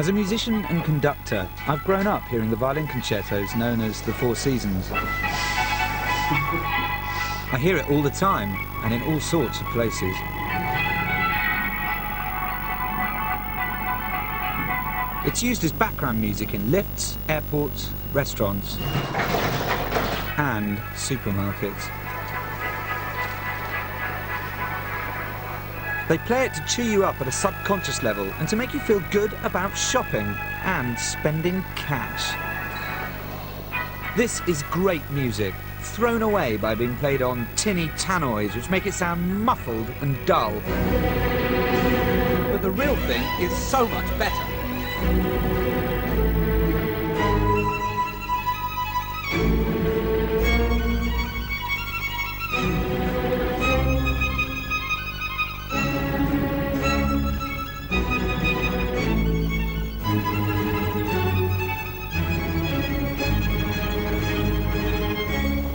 As a musician and conductor, I've grown up hearing the violin concertos known as the Four Seasons. I hear it all the time, and in all sorts of places. It's used as background music in lifts, airports, restaurants, and supermarkets. They play it to cheer you up at a subconscious level and to make you feel good about shopping and spending cash. This is great music, thrown away by being played on tinny tannoys which make it sound muffled and dull. But the real thing is so much better.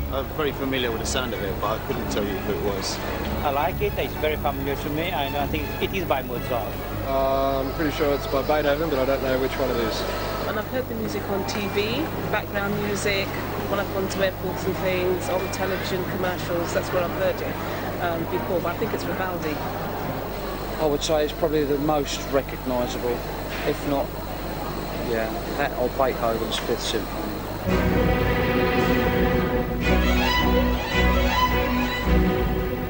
I'm very familiar with the sound of it, but I couldn't tell you who it was. I like it. It's very familiar to me. I think it is by Mozart. I'm pretty sure it's by Beethoven, but I don't know which one it is. And I've heard the music on TV, background music, when I've gone to airports and things, on television commercials, that's where I've heard it before, but I think it's Vivaldi. I would say it's probably the most recognisable, if not, yeah, that or Beethoven's Fifth Symphony.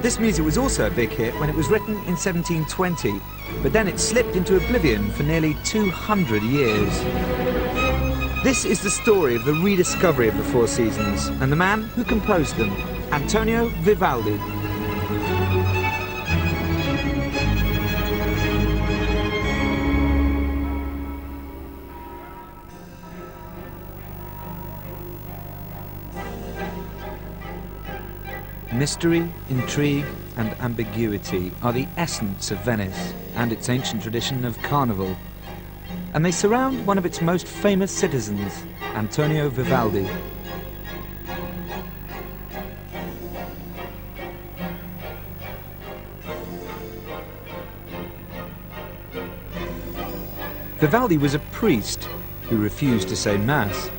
This music was also a big hit when it was written in 1720, but then it slipped into oblivion for nearly 200 years. This is the story of the rediscovery of the Four Seasons and the man who composed them, Antonio Vivaldi. Mystery, intrigue and ambiguity are the essence of Venice and its ancient tradition of carnival. And they surround one of its most famous citizens, Antonio Vivaldi. Vivaldi was a priest who refused to say Mass.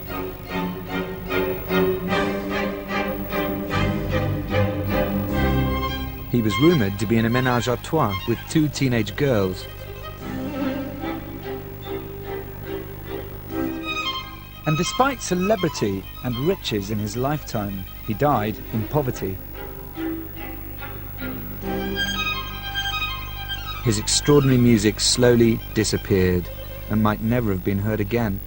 He was rumoured to be in a ménage à trois with 2 teenage girls. And despite celebrity and riches in his lifetime, he died in poverty. His extraordinary music slowly disappeared and might never have been heard again.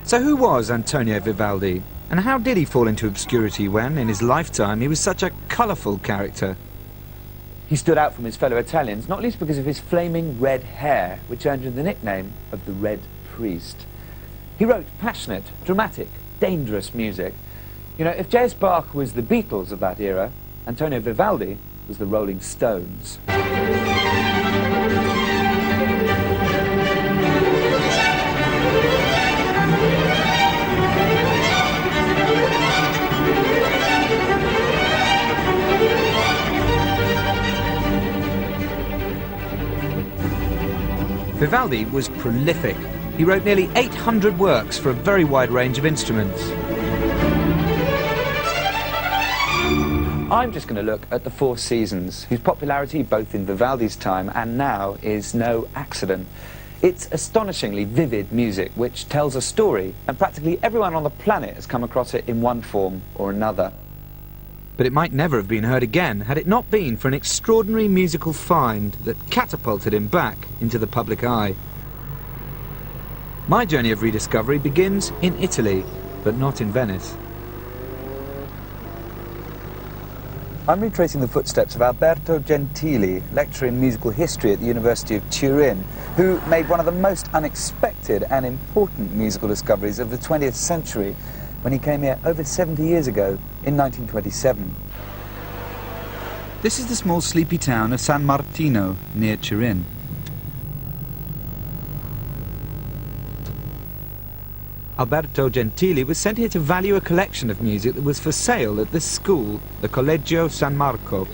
So who was Antonio Vivaldi, and how did he fall into obscurity when, in his lifetime, he was such a colourful character? He stood out from his fellow Italians, not least because of his flaming red hair, which earned him the nickname of the Red Priest. He wrote passionate, dramatic, dangerous music. You know, if J.S. Bach was the Beatles of that era, Antonio Vivaldi was the Rolling Stones. Vivaldi was prolific. He wrote nearly 800 works for a very wide range of instruments. I'm just going to look at the Four Seasons, whose popularity both in Vivaldi's time and now is no accident. It's astonishingly vivid music which tells a story, and practically everyone on the planet has come across it in one form or another. But it might never have been heard again had it not been for an extraordinary musical find that catapulted him back into the public eye. My journey of rediscovery begins in Italy, but not in Venice. I'm retracing the footsteps of Alberto Gentili, lecturer in musical history at the University of Turin, who made one of the most unexpected and important musical discoveries of the 20th century when he came here over 70 years ago in 1927. This is the small sleepy town of San Martino, near Turin. Alberto Gentili was sent here to value a collection of music that was for sale at this school, the Collegio San Marco.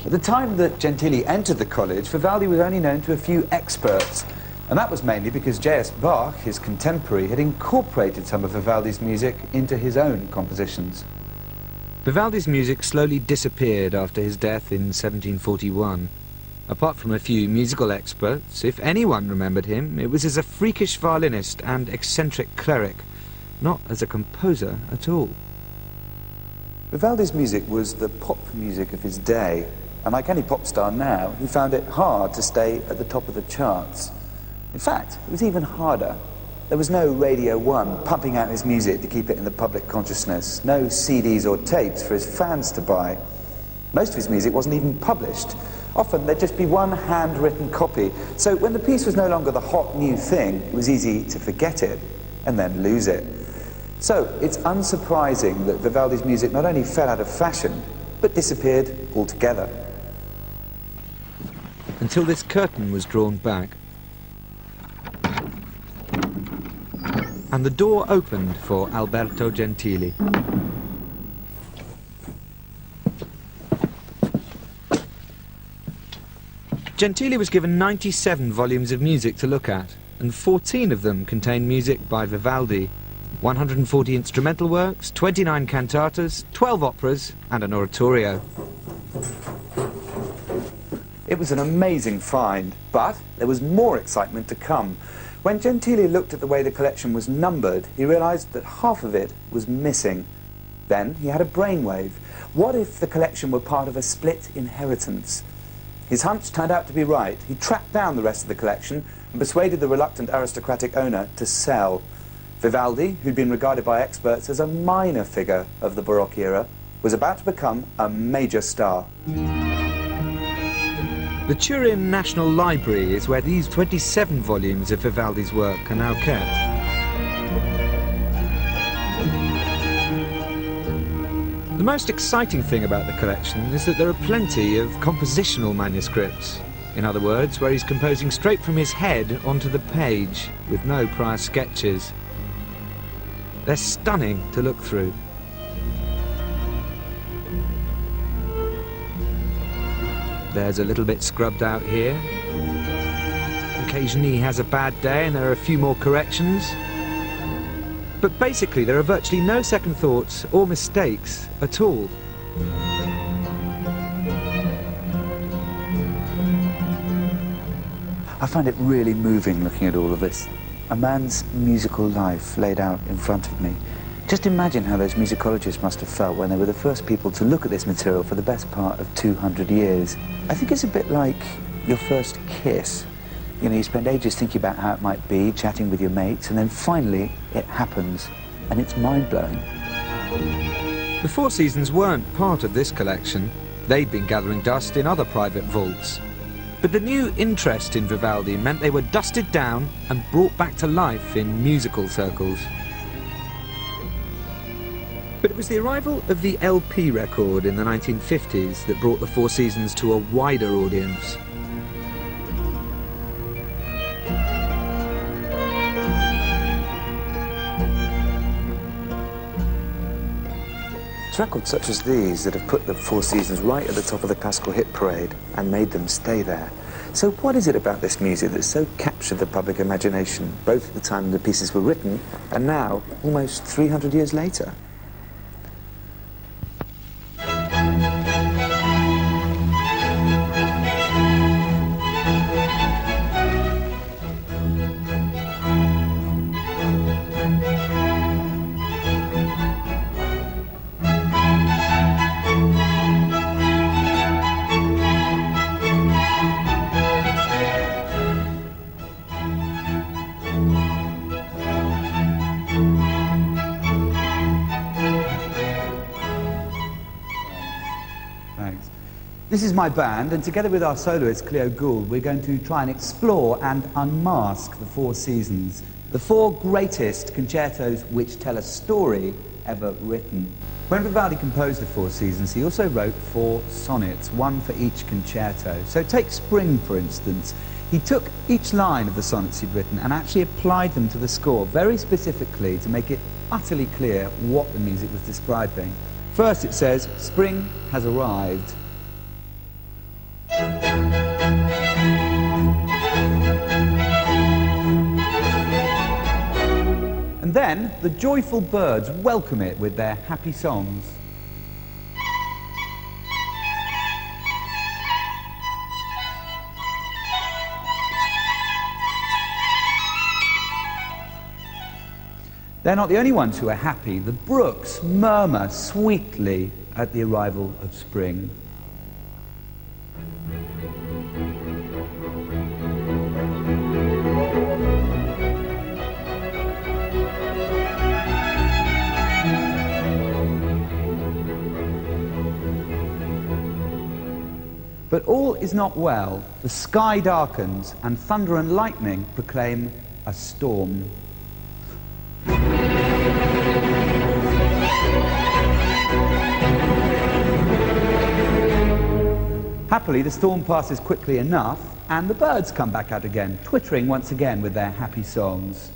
At the time that Gentili entered the college, Vivaldi was only known to a few experts, and that was mainly because J.S. Bach, his contemporary, had incorporated some of Vivaldi's music into his own compositions. Vivaldi's music slowly disappeared after his death in 1741. Apart from a few musical experts, if anyone remembered him, it was as a freakish violinist and eccentric cleric, not as a composer at all. Vivaldi's music was the pop music of his day, and like any pop star now, he found it hard to stay at the top of the charts. In fact, it was even harder. There was no Radio 1 pumping out his music to keep it in the public consciousness, no CDs or tapes for his fans to buy. Most of his music wasn't even published. Often there'd just be one handwritten copy, so when the piece was no longer the hot new thing, it was easy to forget it and then lose it. So it's unsurprising that Vivaldi's music not only fell out of fashion, but disappeared altogether. Until this curtain was drawn back, and the door opened for Alberto Gentili. Gentili was given 97 volumes of music to look at, and 14 of them contained music by Vivaldi. 140 instrumental works, 29 cantatas, 12 operas, and an oratorio. It was an amazing find, but there was more excitement to come. When Gentili looked at the way the collection was numbered, he realized that half of it was missing. Then he had a brainwave. What if the collection were part of a split inheritance? His hunch turned out to be right. He tracked down the rest of the collection and persuaded the reluctant aristocratic owner to sell. Vivaldi, who'd been regarded by experts as a minor figure of the Baroque era, was about to become a major star. The Turin National Library is where these 27 volumes of Vivaldi's work are now kept. The most exciting thing about the collection is that there are plenty of compositional manuscripts. In other words, where he's composing straight from his head onto the page, with no prior sketches. They're stunning to look through. There's a little bit scrubbed out here. Occasionally he has a bad day and there are a few more corrections. But basically there are virtually no second thoughts or mistakes at all. I find it really moving looking at all of this. A man's musical life laid out in front of me. Just imagine how those musicologists must have felt when they were the first people to look at this material for the best part of 200 years. I think it's a bit like your first kiss. You know, you spend ages thinking about how it might be, chatting with your mates, and then finally it happens, and it's mind-blowing. The Four Seasons weren't part of this collection. They'd been gathering dust in other private vaults. But the new interest in Vivaldi meant they were dusted down and brought back to life in musical circles. But it was the arrival of the LP record in the 1950s that brought the Four Seasons to a wider audience. It's records such as these that have put the Four Seasons right at the top of the classical hit parade and made them stay there. So what is it about this music that so captured the public imagination, both at the time the pieces were written and now, almost 300 years later? Thanks. This is my band, and together with our soloist, Cleo Gould, we're going to try and explore and unmask the four seasons, the four greatest concertos which tell a story ever written. When Vivaldi composed the four seasons, he also wrote 4 sonnets, one for each concerto. So take Spring, for instance. He took each line of the sonnets he'd written and actually applied them to the score very specifically to make it utterly clear what the music was describing. First it says, "Spring has arrived." And then the joyful birds welcome it with their happy songs. They're not the only ones who are happy. The brooks murmur sweetly at the arrival of spring. But all is not well. The sky darkens, and thunder and lightning proclaim a storm. Happily, the storm passes quickly enough, and the birds come back out again, twittering once again with their happy songs.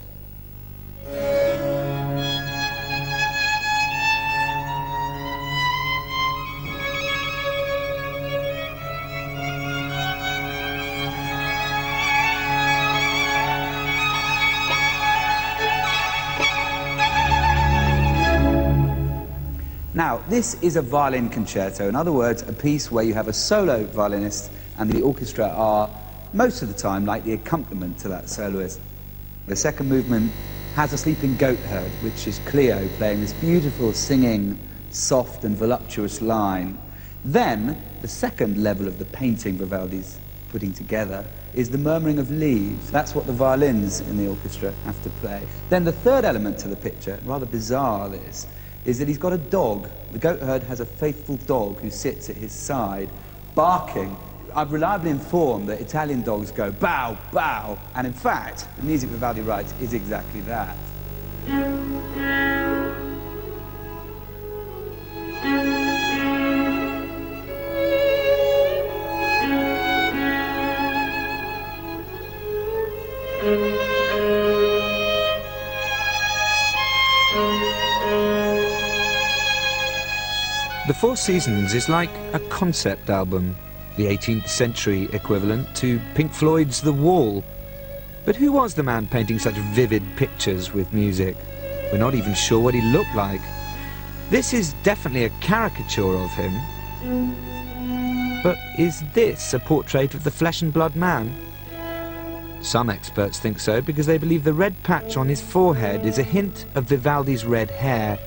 Now, this is a violin concerto. In other words, a piece where you have a solo violinist and the orchestra are, most of the time, like the accompaniment to that soloist. The second movement has a sleeping goat herd, which is Cleo playing this beautiful, singing, soft and voluptuous line. Then, the second level of the painting Vivaldi's putting together is the murmuring of leaves. That's what the violins in the orchestra have to play. Then the third element to the picture, rather bizarre this, is that he's got a dog. The goat herd has a faithful dog who sits at his side, barking. I'm reliably informed that Italian dogs go bow, bow, and in fact, the music Vivaldi writes is exactly that. The Four Seasons is like a concept album, the 18th century equivalent to Pink Floyd's The Wall. But who was the man painting such vivid pictures with music? We're not even sure what he looked like. This is definitely a caricature of him. But is this a portrait of the flesh and blood man? Some experts think so because they believe the red patch on his forehead is a hint of Vivaldi's red hair.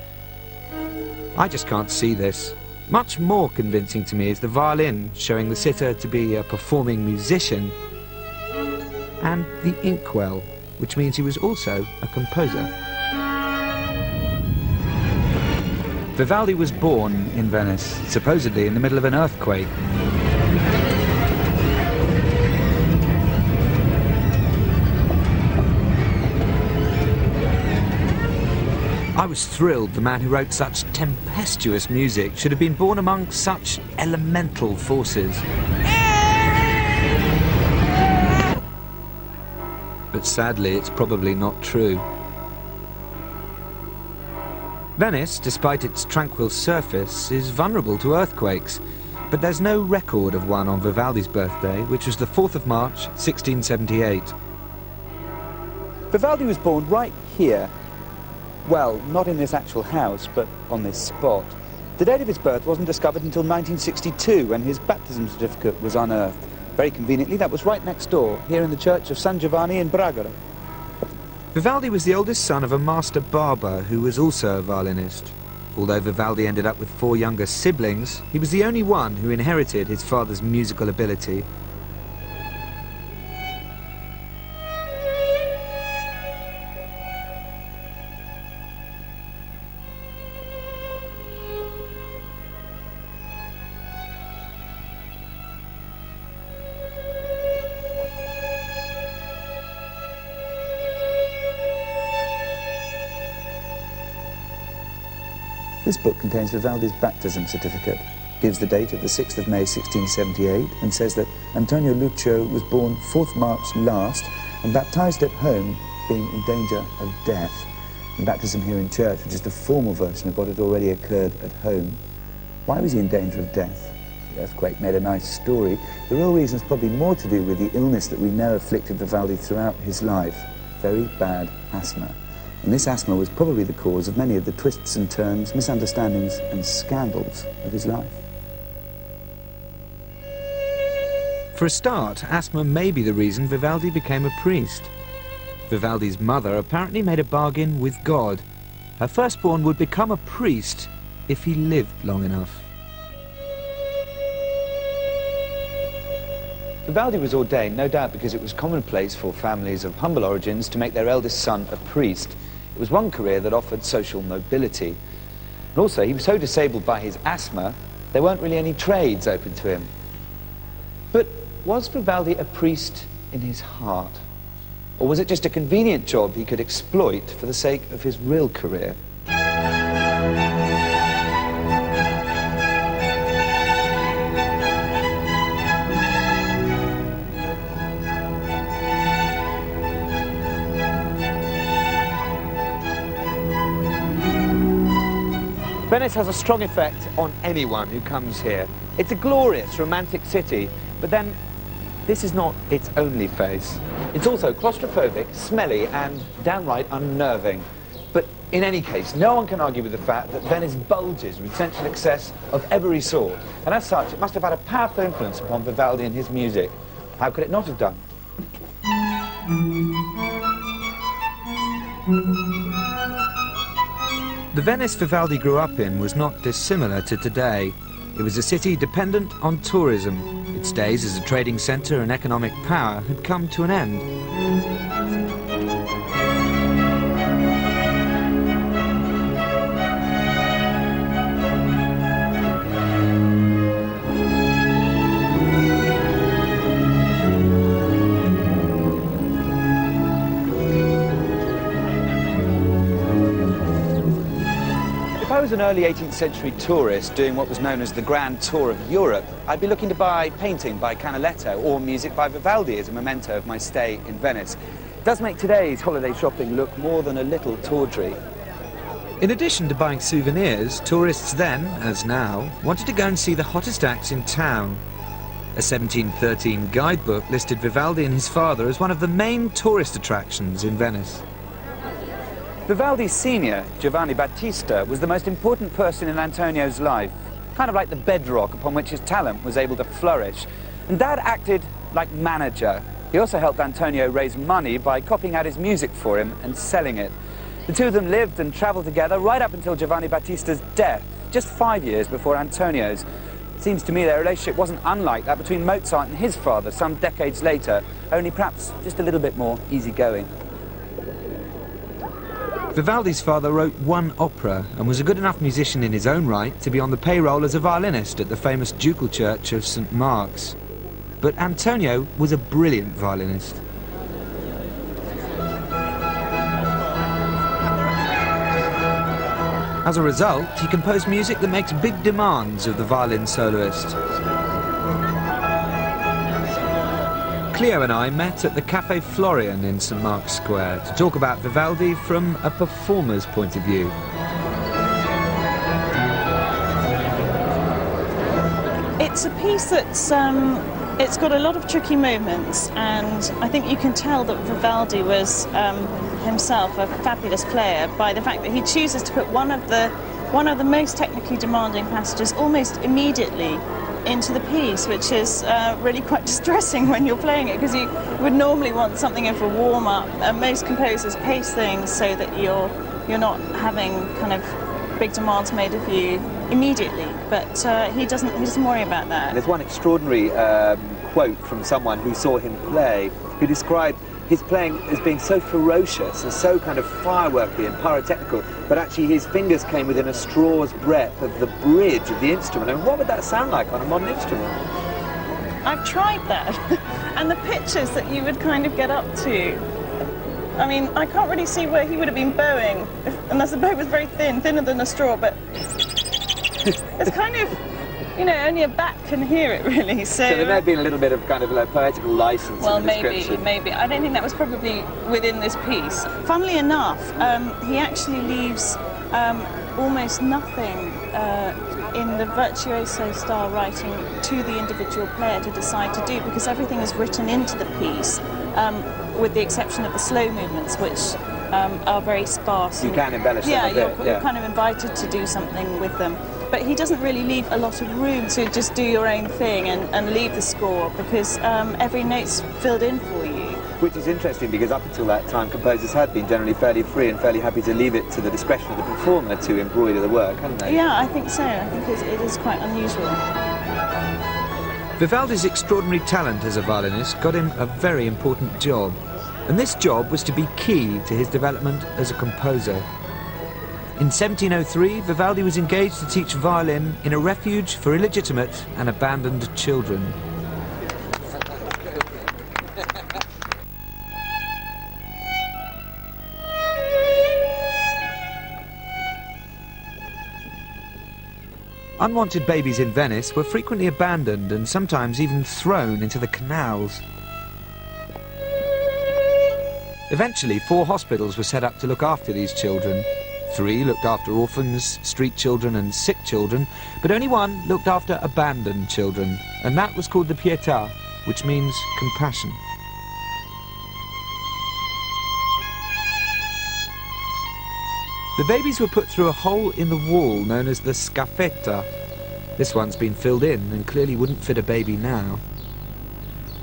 I just can't see this. Much more convincing to me is the violin showing the sitter to be a performing musician, and the inkwell, which means he was also a composer. Vivaldi was born in Venice, supposedly in the middle of an earthquake. I was thrilled the man who wrote such tempestuous music should have been born among such elemental forces. But sadly, it's probably not true. Venice, despite its tranquil surface, is vulnerable to earthquakes, but there's no record of one on Vivaldi's birthday, which was the 4th of March, 1678. Vivaldi was born right here. Well, not in this actual house, but on this spot. The date of his birth wasn't discovered until 1962, when his baptism certificate was unearthed. Very conveniently, that was right next door, here in the church of San Giovanni in Bragaro. Vivaldi was the oldest son of a master barber who was also a violinist. Although Vivaldi ended up with 4 younger siblings, he was the only one who inherited his father's musical ability. This book contains Vivaldi's baptism certificate, gives the date of the 6th of May 1678, and says that Antonio Lucio was born 4th March last and baptized at home, being in danger of death. And baptism here in church was just a formal version of what had already occurred at home. Why was he in danger of death? The earthquake made a nice story. The real reason is probably more to do with the illness that we know afflicted Vivaldi throughout his life, very bad asthma. And this asthma was probably the cause of many of the twists and turns, misunderstandings and scandals of his life. For a start, asthma may be the reason Vivaldi became a priest. Vivaldi's mother apparently made a bargain with God. Her firstborn would become a priest if he lived long enough. Vivaldi was ordained, no doubt because it was commonplace for families of humble origins to make their eldest son a priest. It was one career that offered social mobility. And also, he was so disabled by his asthma, there weren't really any trades open to him. But was Vivaldi a priest in his heart? Or was it just a convenient job he could exploit for the sake of his real career? Venice has a strong effect on anyone who comes here. It's a glorious, romantic city, but then this is not its only face. It's also claustrophobic, smelly, and downright unnerving. But in any case, no one can argue with the fact that Venice bulges with sensual excess of every sort, and as such, it must have had a powerful influence upon Vivaldi and his music. How could it not have done? The Venice Vivaldi grew up in was not dissimilar to today. It was a city dependent on tourism. Its days as a trading centre and economic power had come to an end. If I was an early 18th century tourist doing what was known as the Grand Tour of Europe, I'd be looking to buy painting by Canaletto or music by Vivaldi as a memento of my stay in Venice. It does make today's holiday shopping look more than a little tawdry. In addition to buying souvenirs, tourists then, as now, wanted to go and see the hottest acts in town. A 1713 guidebook listed Vivaldi and his father as one of the main tourist attractions in Venice. Vivaldi's senior, Giovanni Battista, was the most important person in Antonio's life, kind of like the bedrock upon which his talent was able to flourish. And Dad acted like manager. He also helped Antonio raise money by copying out his music for him and selling it. The two of them lived and travelled together right up until Giovanni Battista's death, just 5 years before Antonio's. It seems to me their relationship wasn't unlike that between Mozart and his father some decades later, only perhaps just a little bit more easygoing. Vivaldi's father wrote one opera and was a good enough musician in his own right to be on the payroll as a violinist at the famous ducal church of St. Mark's. But Antonio was a brilliant violinist. As a result, he composed music that makes big demands of the violin soloist. Cleo and I met at the Café Florian in St. Mark's Square to talk about Vivaldi from a performer's point of view. It's a piece that's it's got a lot of tricky movements, and I think you can tell that Vivaldi was himself a fabulous player by the fact that he chooses to put one of the most technically demanding passages almost immediately into the piece, which is really quite distressing when you're playing it, because you would normally want something of a warm-up, and most composers pace things so that you're not having kind of big demands made of you immediately, but he doesn't worry about that. There's one extraordinary quote from someone who saw him play, who described his playing as being so ferocious and so kind of fireworky and pyrotechnical, but actually his fingers came within a straw's breadth of the bridge of the instrument. And what would that sound like on a modern instrument? I've tried that, and the pitches that you would kind of get up to I mean, I can't really see where he would have been bowing, unless the bow was very thin, thinner than a straw, but it's kind of, you know, only a bat can hear it, really. So there may have been a little bit of kind of like poetical license well, in the description. maybe. I don't think that was probably within this piece. Funnily enough, he actually leaves almost nothing in the virtuoso style writing to the individual player to decide to do, because everything is written into the piece, with the exception of the slow movements, which are very sparse. You can embellish them a bit. You're kind of invited to do something with them. But he doesn't really leave a lot of room to just do your own thing and leave the score, because every note's filled in for you. Which is interesting, because up until that time, composers had been generally fairly free and fairly happy to leave it to the discretion of the performer to embroider the work, hadn't they? Yeah, I think so. I think it is quite unusual. Vivaldi's extraordinary talent as a violinist got him a very important job, and this job was to be key to his development as a composer. In 1703, Vivaldi was engaged to teach violin in a refuge for illegitimate and abandoned children. Unwanted babies in Venice were frequently abandoned and sometimes even thrown into the canals. Eventually, 4 hospitals were set up to look after these children. 3 looked after orphans, street children and sick children, but only 1 looked after abandoned children, and that was called the Pietà, which means compassion. The babies were put through a hole in the wall known as the scaffetta. This one's been filled in and clearly wouldn't fit a baby now.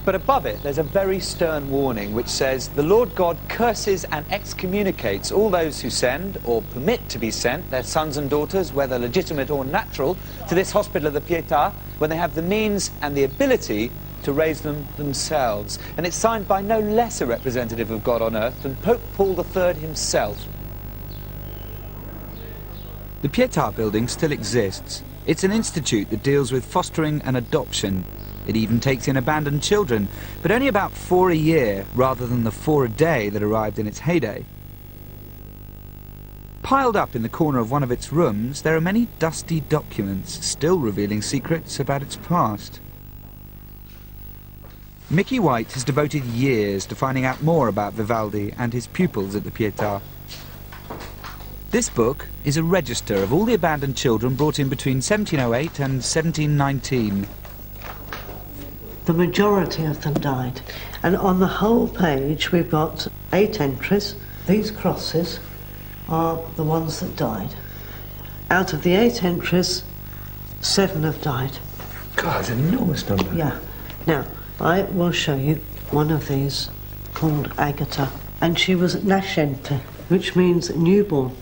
But above it, there's a very stern warning which says, "The Lord God curses and excommunicates all those who send, or permit to be sent, their sons and daughters, whether legitimate or natural, to this hospital of the Pietà, when they have the means and the ability to raise them themselves." And it's signed by no less a representative of God on earth than Pope Paul III himself. The Pietà building still exists. It's an institute that deals with fostering and adoption. It even takes in abandoned children, but only about 4 a year, rather than the 4 a day that arrived in its heyday. Piled up in the corner of one of its rooms, there are many dusty documents, still revealing secrets about its past. Mickey White has devoted years to finding out more about Vivaldi and his pupils at the Pietà. This book is a register of all the abandoned children brought in between 1708 and 1719. The majority of them died. And on the whole page we've got 8 entries. These crosses are the ones that died. Out of the 8 entries, 7 have died. God, it's an enormous number. Yeah. Now, I will show you one of these called Agata, and she was nascente, which means newborn.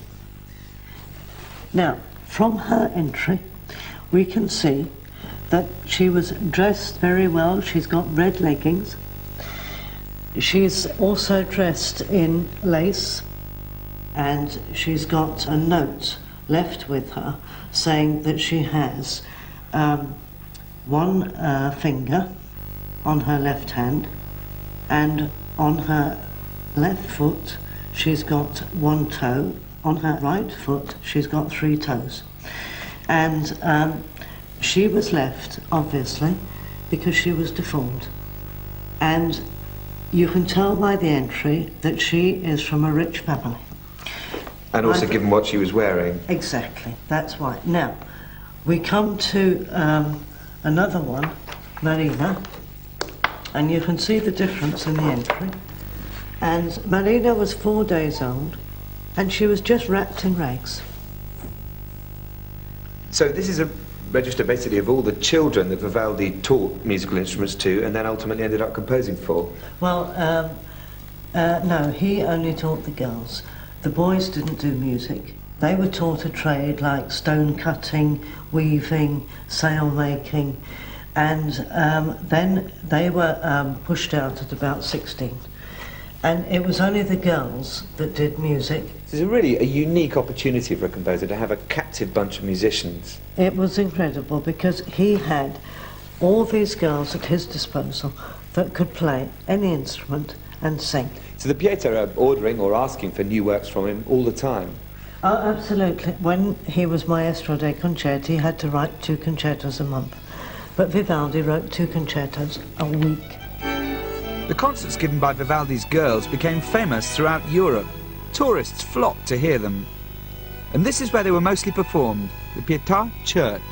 Now, from her entry, we can see that she was dressed very well. She's got red leggings. She's also dressed in lace, and she's got a note left with her saying that she has 1 finger on her left hand, and on her left foot she's got 1 toe. On her right foot she's got 3 toes. And she was left, obviously, because she was deformed. And you can tell by the entry that she is from a rich family. And also given what she was wearing. Exactly, that's right. Now, we come to another one, Marina, and you can see the difference in the entry. And Marina was 4 days old, and she was just wrapped in rags. So this is a register basically of all the children that Vivaldi taught musical instruments to and then ultimately ended up composing for. Well, no, he only taught the girls. The boys didn't do music. They were taught a trade like stone cutting, weaving, sail making, and then they were pushed out at about 16. And it was only the girls that did music. This is really a unique opportunity for a composer to have a captive bunch of musicians. It was incredible because he had all these girls at his disposal that could play any instrument and sing. So the Pieta are ordering or asking for new works from him all the time? Oh, absolutely. When he was Maestro dei Concerti, he had to write 2 concertos a month. But Vivaldi wrote 2 concertos a week. The concerts given by Vivaldi's girls became famous throughout Europe. Tourists flocked to hear them. And this is where they were mostly performed, the Pietà Church.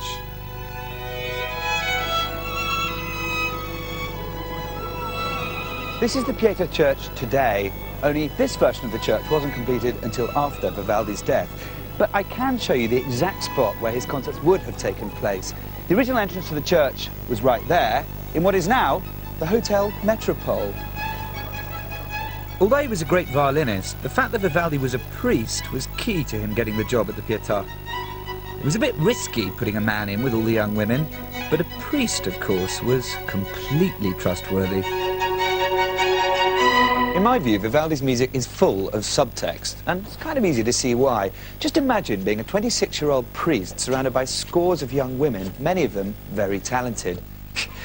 This is the Pietà Church today, only this version of the church wasn't completed until after Vivaldi's death. But I can show you the exact spot where his concerts would have taken place. The original entrance to the church was right there, in what is now the Hotel Metropole. Although he was a great violinist, the fact that Vivaldi was a priest was key to him getting the job at the Pietà. It was a bit risky putting a man in with all the young women, but a priest, of course, was completely trustworthy. In my view, Vivaldi's music is full of subtext, and it's kind of easy to see why. Just imagine being a 26-year-old priest surrounded by scores of young women, many of them very talented.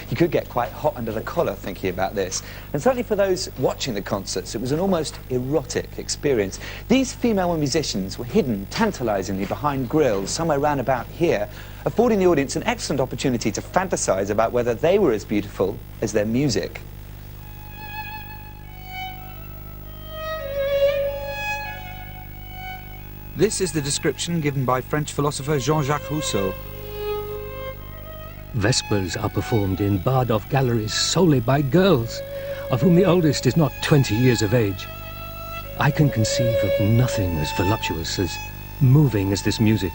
You could get quite hot under the collar thinking about this. And certainly for those watching the concerts, it was an almost erotic experience. These female musicians were hidden tantalizingly behind grilles somewhere round about here, affording the audience an excellent opportunity to fantasize about whether they were as beautiful as their music. This is the description given by French philosopher Jean-Jacques Rousseau. Vespers are performed in barred-off galleries solely by girls, of whom the oldest is not 20 years of age. I can conceive of nothing as voluptuous, as moving as this music.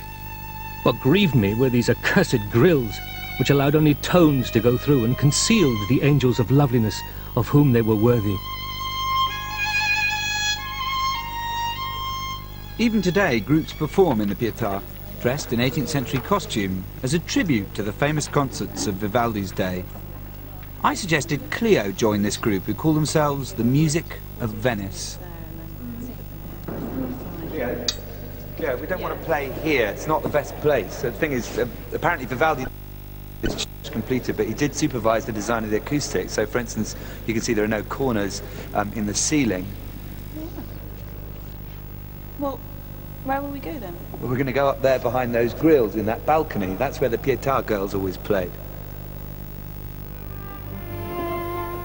What grieved me were these accursed grilles, which allowed only tones to go through and concealed the angels of loveliness of whom they were worthy. Even today, groups perform in the Pietà, dressed in 18th century costume, as a tribute to the famous concerts of Vivaldi's day. I suggested Cleo join this group, who call themselves the Music of Venice. Cleo, we don't want to play here. It's not the best place. The thing is, apparently Vivaldi is completed, but he did supervise the design of the acoustics. So, for instance, you can see there are no corners in the ceiling. Well, where will we go then? Well, we're going to go up there behind those grilles in that balcony. That's where the Pietà girls always played.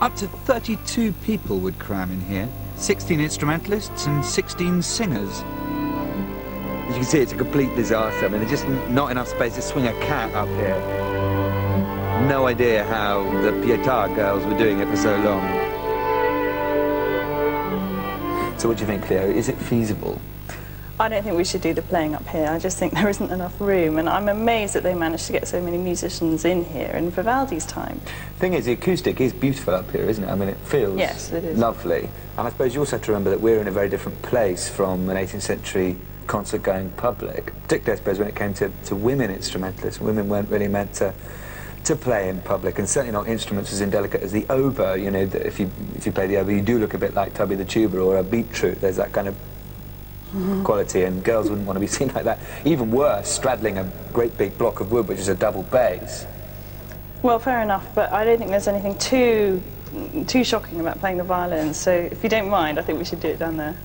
Up to 32 people would cram in here. 16 instrumentalists and 16 singers. As you can see, it's a complete disaster. I mean, there's just not enough space to swing a cat up here. No idea how the Pietà girls were doing it for so long. So what do you think, Cleo? Is it feasible? I don't think we should do the playing up here. I just think there isn't enough room, and I'm amazed that they managed to get so many musicians in here in Vivaldi's time. Thing is, the acoustic is beautiful up here, isn't it? I mean, it feels yes, it is. Lovely. And I suppose you also have to remember that we're in a very different place from an 18th century concert-going public, particularly, I suppose, when it came to women instrumentalists. Women weren't really meant to play in public, and certainly not instruments as indelicate as the oboe. You know, if you play the oboe, you do look a bit like Tubby the Tuba or a beetroot. There's that kind of quality, and girls wouldn't want to be seen like that. Even worse, straddling a great big block of wood, which is a double bass. Well, fair enough, but I don't think there's anything too shocking about playing the violin, so if you don't mind, I think we should do it down there.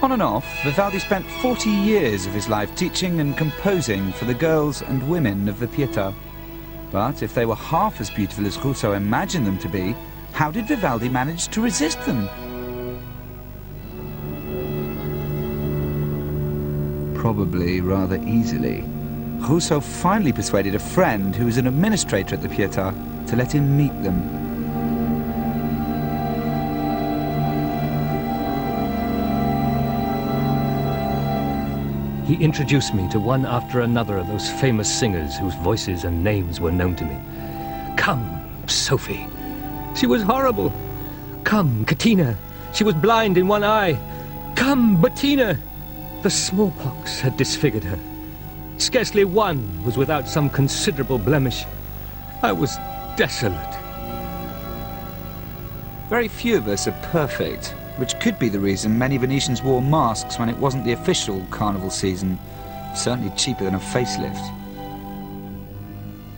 On and off, Vivaldi spent 40 years of his life teaching and composing for the girls and women of the Pietà. But if they were half as beautiful as Rousseau imagined them to be, how did Vivaldi manage to resist them? Probably rather easily. Rousseau finally persuaded a friend who was an administrator at the Pietà to let him meet them. He introduced me to one after another of those famous singers whose voices and names were known to me. Come, Sophie. She was horrible. Come, Katina. She was blind in one eye. Come, Bettina. The smallpox had disfigured her. Scarcely one was without some considerable blemish. I was desolate. Very few of us are perfect, which could be the reason many Venetians wore masks when it wasn't the official carnival season. Certainly cheaper than a facelift.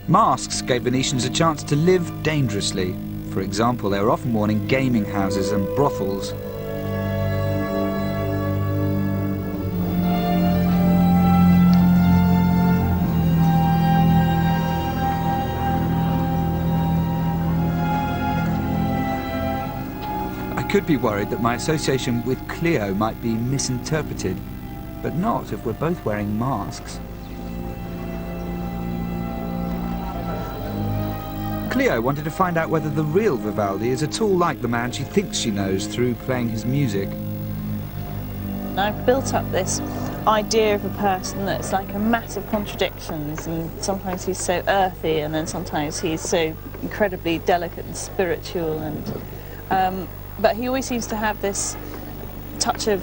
Masks gave Venetians a chance to live dangerously. For example, they were often worn in gaming houses and brothels. I could be worried that my association with Cleo might be misinterpreted, but not if we're both wearing masks. Cleo wanted to find out whether the real Vivaldi is at all like the man she thinks she knows through playing his music. I've built up this idea of a person that's like a mass of contradictions, and sometimes he's so earthy and then sometimes he's so incredibly delicate and spiritual, and but he always seems to have this touch of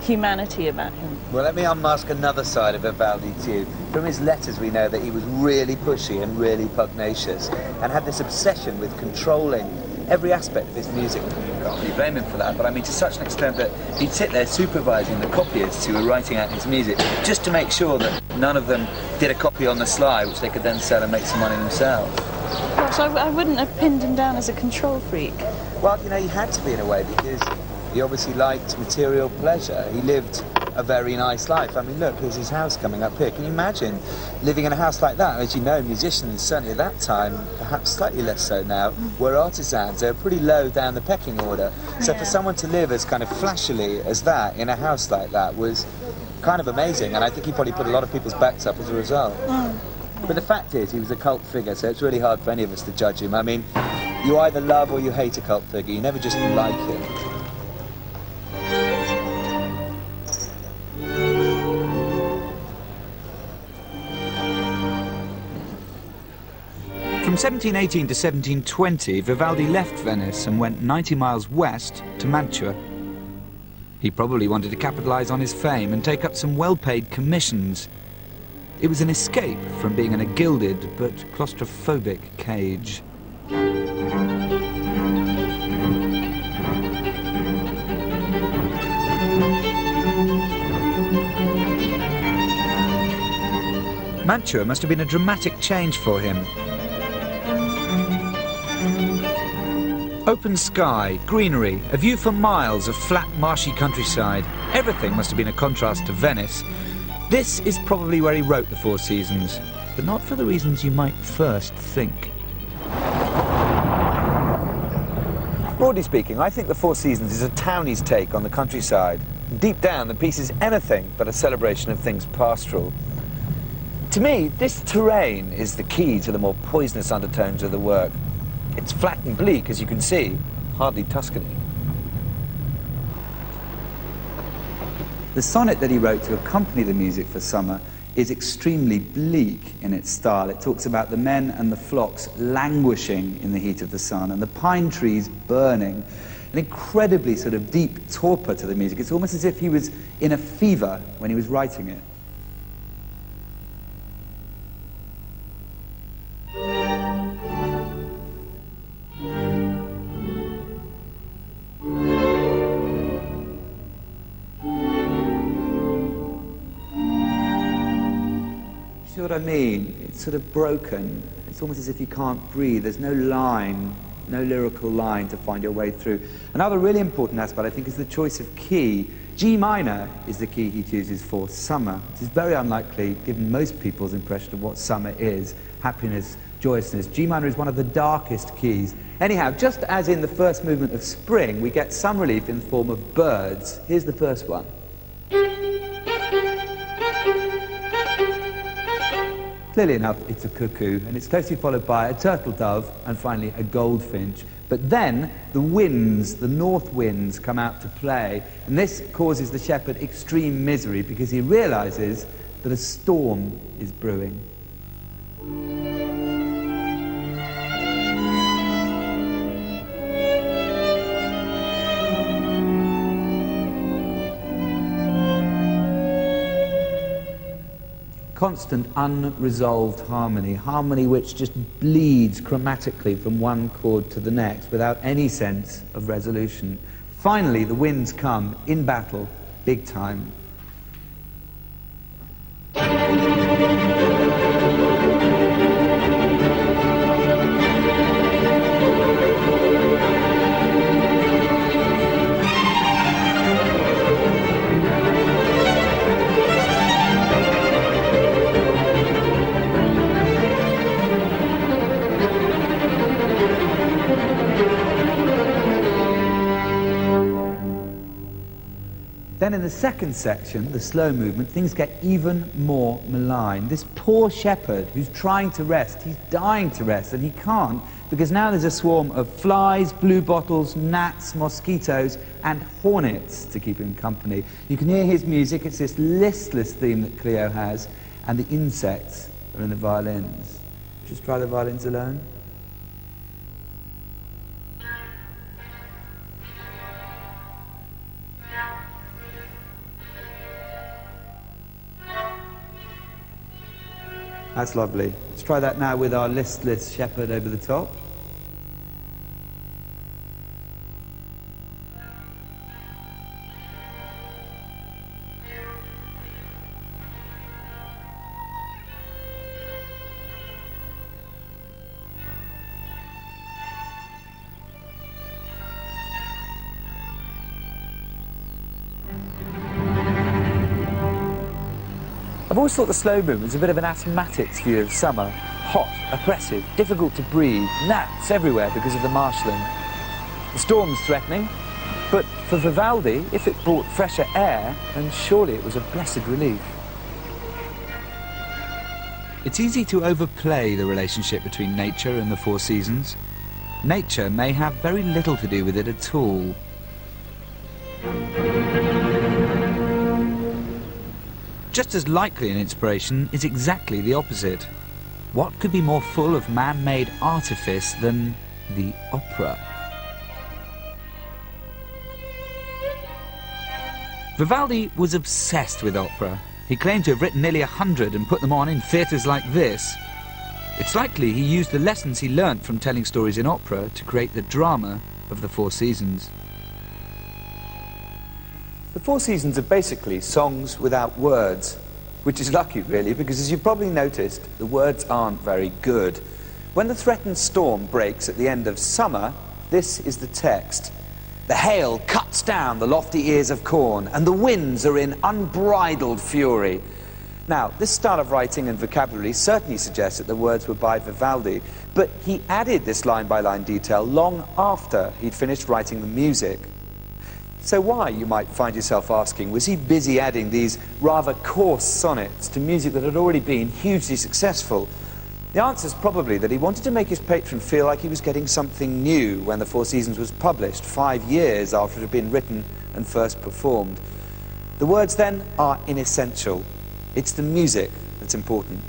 humanity about him. Well, let me unmask another side of Vivaldi to you. From his letters we know that he was really pushy and really pugnacious and had this obsession with controlling every aspect of his music. You can't really blame him for that, but I mean to such an extent that he'd sit there supervising the copyists who were writing out his music just to make sure that none of them did a copy on the sly which they could then sell and make some money themselves. Gosh, I wouldn't have pinned him down as a control freak. Well, you know, he had to be in a way because he obviously liked material pleasure. He lived a very nice life. I mean, look, here's his house coming up here. Can you imagine living in a house like that? As you know, musicians, certainly at that time, perhaps slightly less so now, were artisans. They were pretty low down the pecking order. So for someone to live as kind of flashily as that in a house like that was kind of amazing. And I think he probably put a lot of people's backs up as a result. But the fact is, he was a cult figure, so it's really hard for any of us to judge him. I mean, you either love or you hate a cult figure. You never just like him. From 1718 to 1720, Vivaldi left Venice and went 90 miles west to Mantua. He probably wanted to capitalize on his fame and take up some well-paid commissions. It was an escape from being in a gilded but claustrophobic cage. Mantua must have been a dramatic change for him. Open sky, greenery, a view for miles of flat, marshy countryside. Everything must have been a contrast to Venice. This is probably where he wrote the Four Seasons, but not for the reasons you might first think. Broadly speaking, I think the Four Seasons is a townie's take on the countryside. Deep down, the piece is anything but a celebration of things pastoral. To me, this terrain is the key to the more poisonous undertones of the work. It's flat and bleak, as you can see, hardly Tuscany. The sonnet that he wrote to accompany the music for summer is extremely bleak in its style. It talks about the men and the flocks languishing in the heat of the sun and the pine trees burning. An incredibly sort of deep torpor to the music. It's almost as if he was in a fever when he was writing it. What I mean, it's sort of broken. It's almost as if you can't breathe. There's no line, no lyrical line to find your way through. Another really important aspect, I think, is the choice of key. G minor is the key he chooses for summer, which is very unlikely given most people's impression of what summer is. Happiness, joyousness. G minor is one of the darkest keys. Anyhow, just as in the first movement of spring, we get some relief in the form of birds. Here's the first one. Clearly enough, it's a cuckoo, and it's closely followed by a turtle dove, and finally a goldfinch. But then the winds, the north winds, come out to play, and this causes the shepherd extreme misery because he realizes that a storm is brewing. Constant unresolved harmony, harmony which just bleeds chromatically from one chord to the next without any sense of resolution. Finally, the winds come in battle, big time. Then in the second section, the slow movement, things get even more malign. This poor shepherd who's trying to rest, he's dying to rest, and he can't because now there's a swarm of flies, bluebottles, gnats, mosquitoes, and hornets to keep him company. You can hear his music, it's this listless theme that Cleo has, and the insects are in the violins. Just try the violins alone. That's lovely. Let's try that now with our listless shepherd over the top. I've always thought the slow movement was a bit of an asthmatic's view of summer. Hot, oppressive, difficult to breathe, gnats everywhere because of the marshland. The storm's threatening, but for Vivaldi, if it brought fresher air, then surely it was a blessed relief. It's easy to overplay the relationship between nature and the four seasons. Nature may have very little to do with it at all. Just as likely an inspiration is exactly the opposite. What could be more full of man-made artifice than the opera? Vivaldi was obsessed with opera. He claimed to have written nearly 100 and put them on in theatres like this. It's likely he used the lessons he learnt from telling stories in opera to create the drama of the Four Seasons. The Four Seasons are basically songs without words, which is lucky, really, because as you've probably noticed, the words aren't very good. When the threatened storm breaks at the end of summer, this is the text. The hail cuts down the lofty ears of corn, and the winds are in unbridled fury. Now, this style of writing and vocabulary certainly suggests that the words were by Vivaldi, but he added this line-by-line detail long after he'd finished writing the music. So why, you might find yourself asking, was he busy adding these rather coarse sonnets to music that had already been hugely successful? The answer is probably that he wanted to make his patron feel like he was getting something new when The Four Seasons was published 5 years after it had been written and first performed. The words then are inessential. It's the music that's important.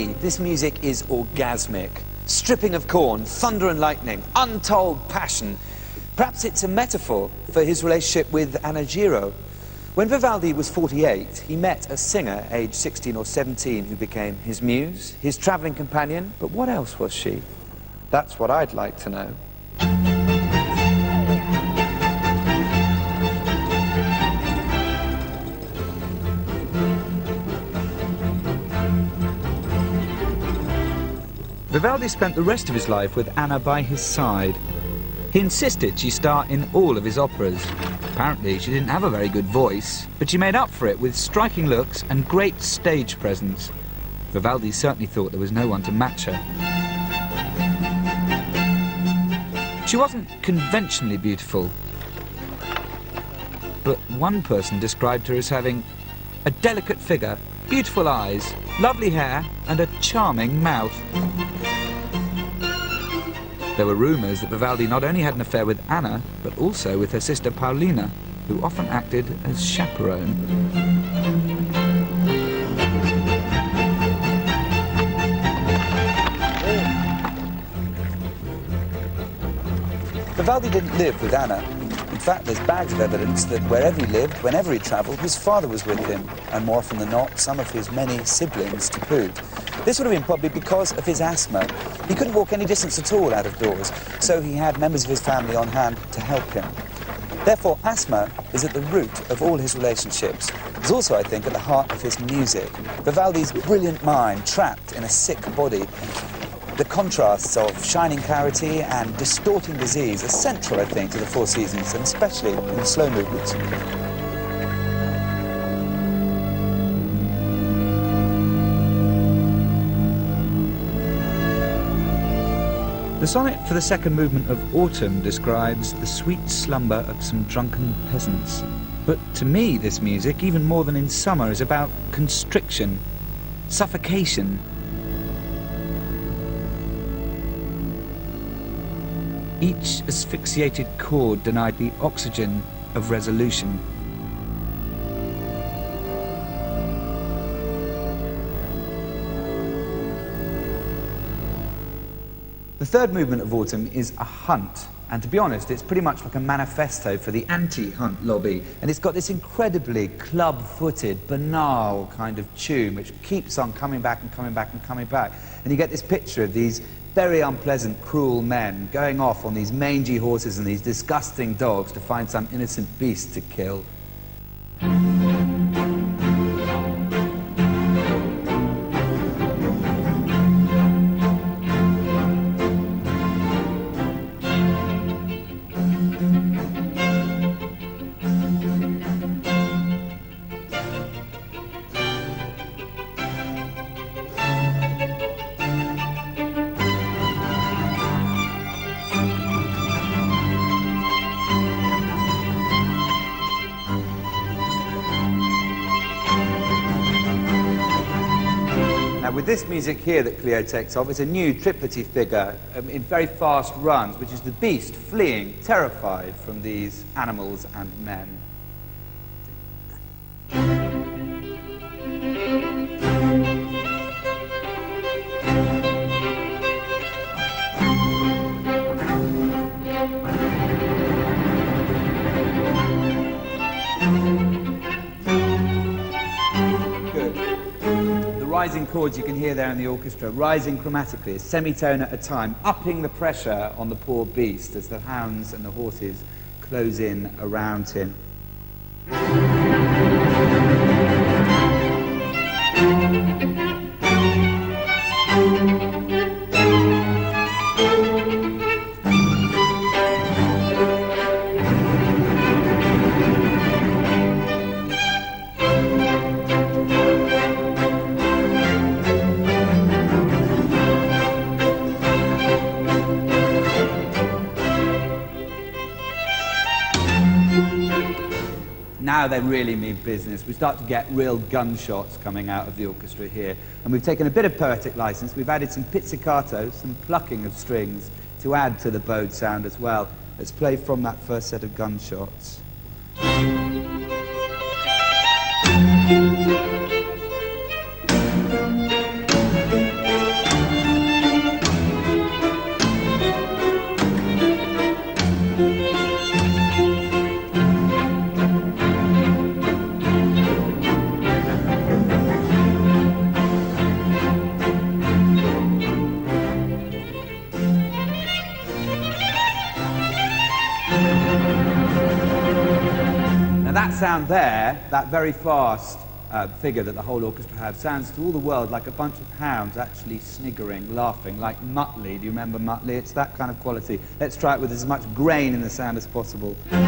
me, this music is orgasmic. Stripping of corn, thunder and lightning, untold passion. Perhaps it's a metaphor for his relationship with Anna Giro. When Vivaldi was 48, he met a singer aged 16 or 17 who became his muse, his travelling companion. But what else was she? That's what I'd like to know. Vivaldi spent the rest of his life with Anna by his side. He insisted she star in all of his operas. Apparently, she didn't have a very good voice, but she made up for it with striking looks and great stage presence. Vivaldi certainly thought there was no one to match her. She wasn't conventionally beautiful, but one person described her as having a delicate figure, beautiful eyes, lovely hair, and a charming mouth. There were rumours that Vivaldi not only had an affair with Anna, but also with her sister Paolina, who often acted as chaperone. Vivaldi didn't live with Anna. In fact, there's bags of evidence that wherever he lived, whenever he travelled, his father was with him, and more often than not, some of his many siblings to boot. This would have been probably because of his asthma. He couldn't walk any distance at all out of doors, so he had members of his family on hand to help him. Therefore, asthma is at the root of all his relationships. It's also, I think, at the heart of his music. Vivaldi's brilliant mind trapped in a sick body. The contrasts of shining clarity and distorting disease are central, I think, to the Four Seasons, and especially in the slow movements. The sonnet for the second movement of Autumn describes the sweet slumber of some drunken peasants. But to me, this music, even more than in summer, is about constriction, suffocation. Each asphyxiated chord denied the oxygen of resolution. The third movement of Autumn is a hunt, and to be honest, it's pretty much like a manifesto for the anti-hunt lobby, and it's got this incredibly club-footed, banal kind of tune which keeps on coming back and coming back and coming back, and you get this picture of these very unpleasant, cruel men going off on these mangy horses and these disgusting dogs to find some innocent beast to kill. With this music here that Cleo takes off, it's a new triplety figure in very fast runs, which is the beast fleeing, terrified from these animals and men. Rising chords you can hear there in the orchestra, rising chromatically, a semitone at a time, upping the pressure on the poor beast as the hounds and the horses close in around him. Now they really mean business. We start to get real gunshots coming out of the orchestra here. And we've taken a bit of poetic license. We've added some pizzicato, some plucking of strings to add to the bowed sound as well. Let's play from that first set of gunshots. sound there, that very fast figure that the whole orchestra had, sounds to all the world like a bunch of hounds actually sniggering, laughing, like Muttley. Do you remember Muttley? It's that kind of quality. Let's try it with as much grain in the sound as possible. And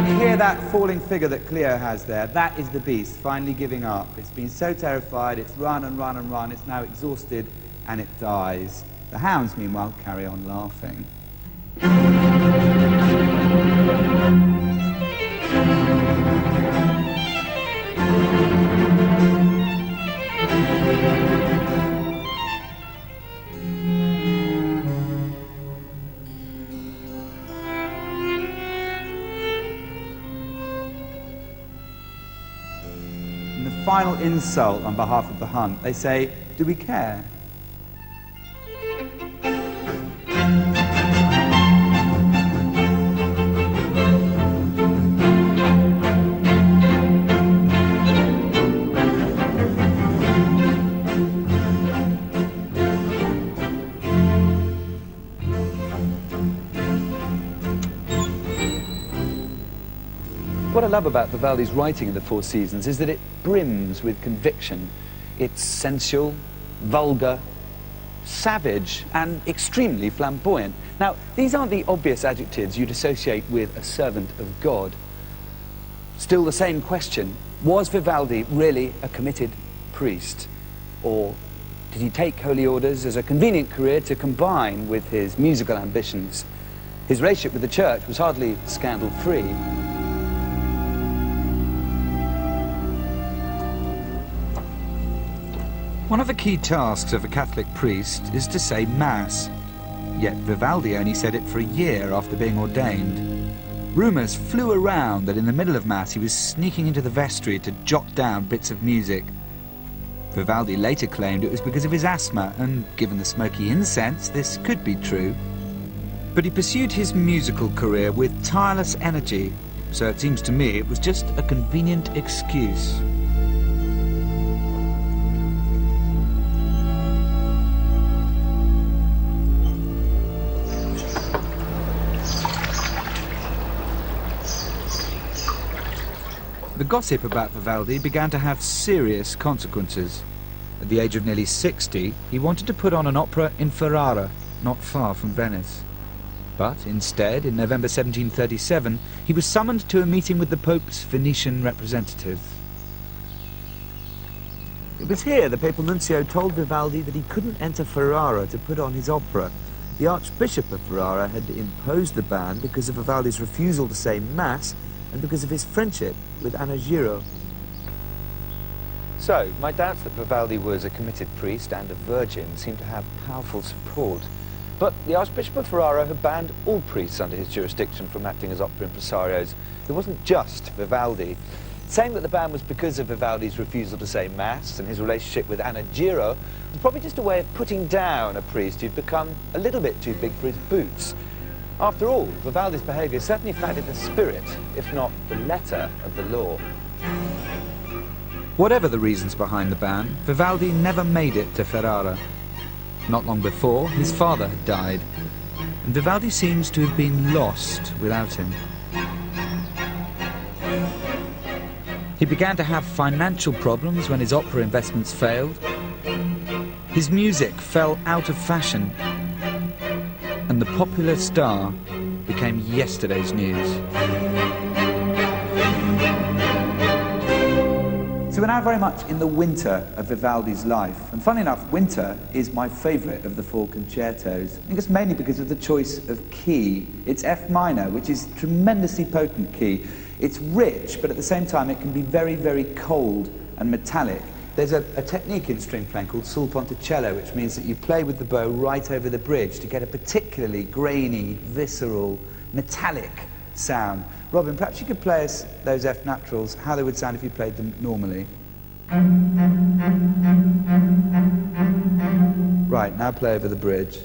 you hear that falling figure that Cleo has there? That is the beast, finally giving up. It's been so terrified, it's run and run and run, it's now exhausted, and it dies. The hounds, meanwhile, carry on laughing. And the final insult on behalf of the hunt, they say, "Do we care?" What I love about Vivaldi's writing in the Four Seasons is that it brims with conviction. It's sensual, vulgar, savage, and extremely flamboyant. Now, these aren't the obvious adjectives you'd associate with a servant of God. Still the same question, was Vivaldi really a committed priest? Or did he take holy orders as a convenient career to combine with his musical ambitions? His relationship with the church was hardly scandal-free. One of the key tasks of a Catholic priest is to say Mass. Yet Vivaldi only said it for a year after being ordained. Rumours flew around that in the middle of Mass he was sneaking into the vestry to jot down bits of music. Vivaldi later claimed it was because of his asthma, and given the smoky incense, this could be true. But he pursued his musical career with tireless energy, so it seems to me it was just a convenient excuse. The gossip about Vivaldi began to have serious consequences. At the age of nearly 60, he wanted to put on an opera in Ferrara, not far from Venice. But instead, in November 1737, he was summoned to a meeting with the Pope's Venetian representative. It was here the papal nuncio told Vivaldi that he couldn't enter Ferrara to put on his opera. The Archbishop of Ferrara had imposed the ban because of Vivaldi's refusal to say Mass and because of his friendship with Anna Giro. So, my doubts that Vivaldi was a committed priest and a virgin seem to have powerful support. But the Archbishop of Ferrara had banned all priests under his jurisdiction from acting as opera impresarios. It wasn't just Vivaldi. Saying that the ban was because of Vivaldi's refusal to say Mass and his relationship with Anna Giro was probably just a way of putting down a priest who'd become a little bit too big for his boots. After all, Vivaldi's behaviour certainly flattered the spirit, if not the letter, of the law. Whatever the reasons behind the ban, Vivaldi never made it to Ferrara. Not long before, his father had died, and Vivaldi seems to have been lost without him. He began to have financial problems when his opera investments failed. His music fell out of fashion, and the popular star became yesterday's news. So we're now very much in the winter of Vivaldi's life. And funnily enough, winter is my favourite of the four concertos. I think it's mainly because of the choice of key. It's F minor, which is a tremendously potent key. It's rich, but at the same time it can be very, very cold and metallic. There's a technique in string playing called sul ponticello, which means that you play with the bow right over the bridge to get a particularly grainy, visceral, metallic sound. Robin, perhaps you could play us those F naturals, how they would sound if you played them normally. Right, now play over the bridge.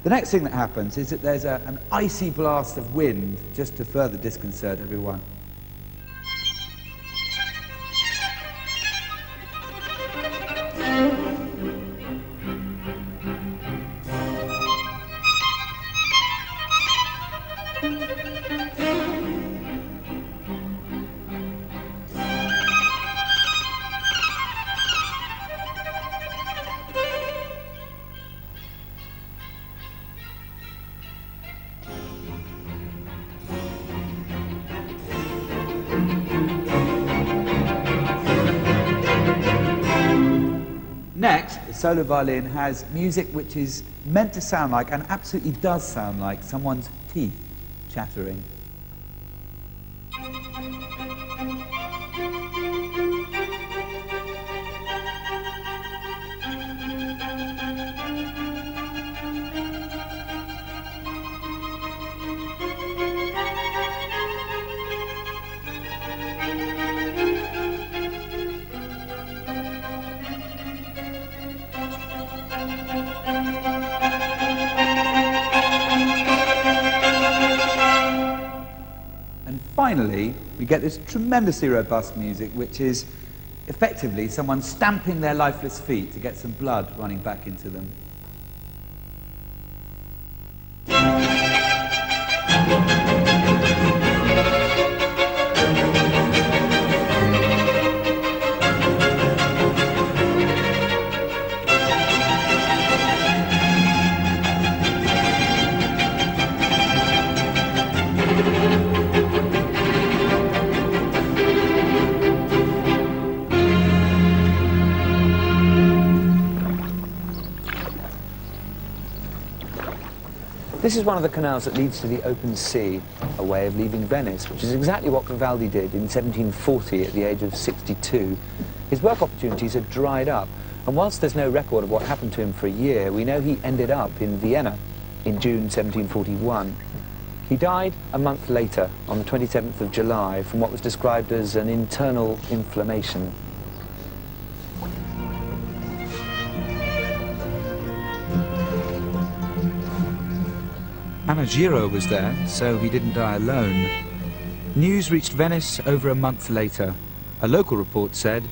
The next thing that happens is that there's an icy blast of wind, just to further disconcert everyone. solo violin has music which is meant to sound like, and absolutely does sound like, someone's teeth chattering. Finally, we get this tremendously robust music, which is effectively someone stamping their lifeless feet to get some blood running back into them. This is one of the canals that leads to the open sea, a way of leaving Venice, which is exactly what Vivaldi did in 1740 at the age of 62. His work opportunities had dried up, and whilst there's no record of what happened to him for a year, we know he ended up in Vienna in June 1741. He died a month later, on the 27th of July, from what was described as an internal inflammation. Anagiro was there, so he didn't die alone. News reached Venice over a month later. A local report said,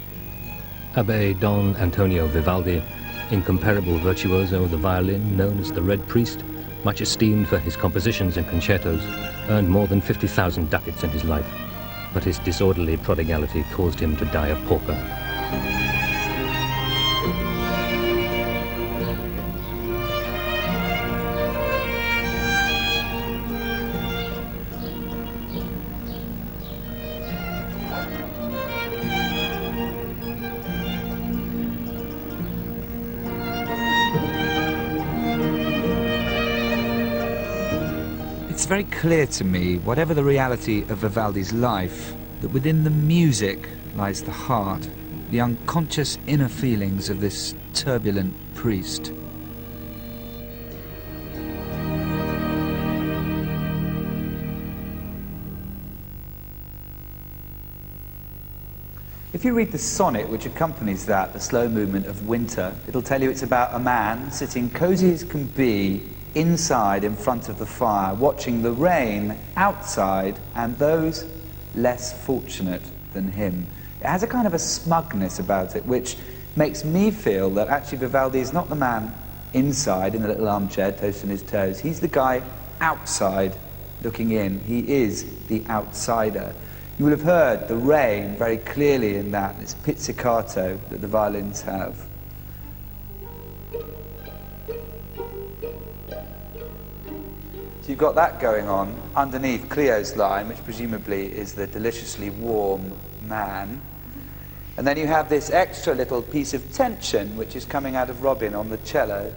Abbe Don Antonio Vivaldi, incomparable virtuoso of the violin, known as the Red Priest, much esteemed for his compositions and concertos, earned more than 50,000 ducats in his life, but his disorderly prodigality caused him to die a pauper. It's very clear to me, whatever the reality of Vivaldi's life, that within the music lies the heart, the unconscious inner feelings of this turbulent priest. If you read the sonnet which accompanies that, the slow movement of Winter, it'll tell you it's about a man sitting cozy as can be inside in front of the fire, watching the rain outside and those less fortunate than him. It has a kind of a smugness about it, which makes me feel that actually Vivaldi is not the man inside in the little armchair toasting his toes. He's the guy outside looking in. He is the outsider. You will have heard the rain very clearly in that, this pizzicato that the violins have. So you've got that going on underneath Cleo's line, which presumably is the deliciously warm man. And then you have this extra little piece of tension which is coming out of Robin on the cello.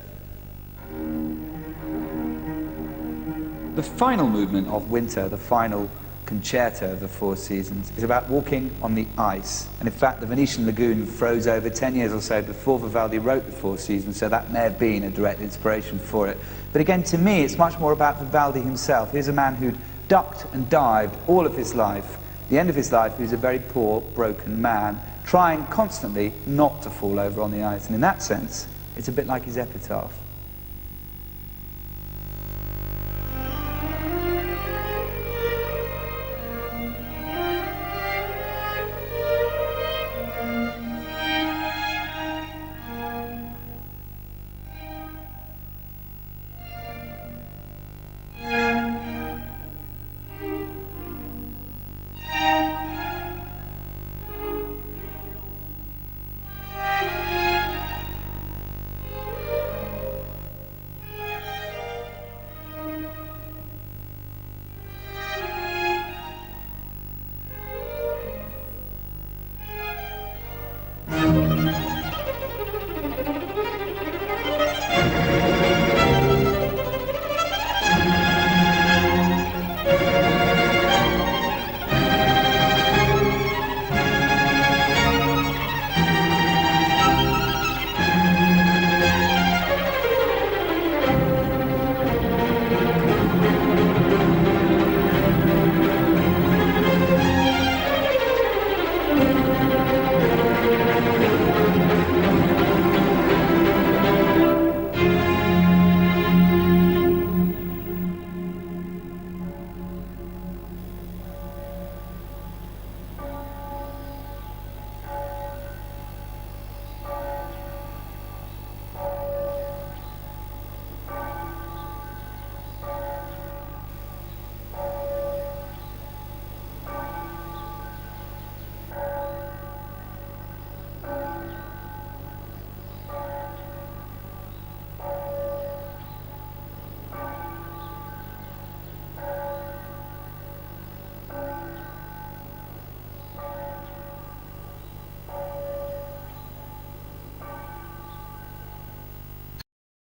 The final movement of Winter, the final concerto of the Four Seasons, is about walking on the ice. And in fact, the Venetian lagoon froze over 10 years or so before Vivaldi wrote the Four Seasons, so that may have been a direct inspiration for it. But again, to me, it's much more about Vivaldi himself. He's a man who'd ducked and dived all of his life. At the end of his life, he was a very poor, broken man, trying constantly not to fall over on the ice. And in that sense, it's a bit like his epitaph.